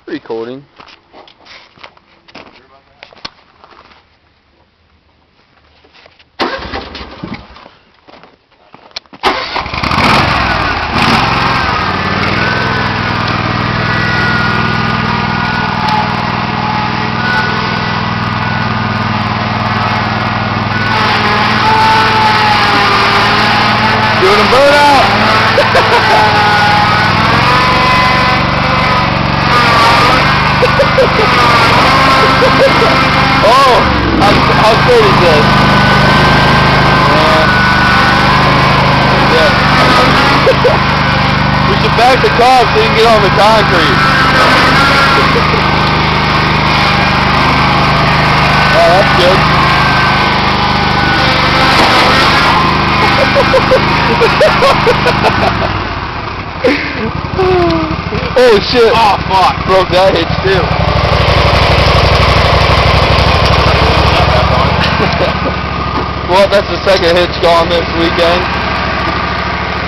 Recording. Doing a burnout. Oh, how good is this? Yeah. We should back the car so you can get on the concrete. Oh, that's good. Oh shit! Oh fuck! Broke that hitch too. Well, that's the second hitch gone this weekend.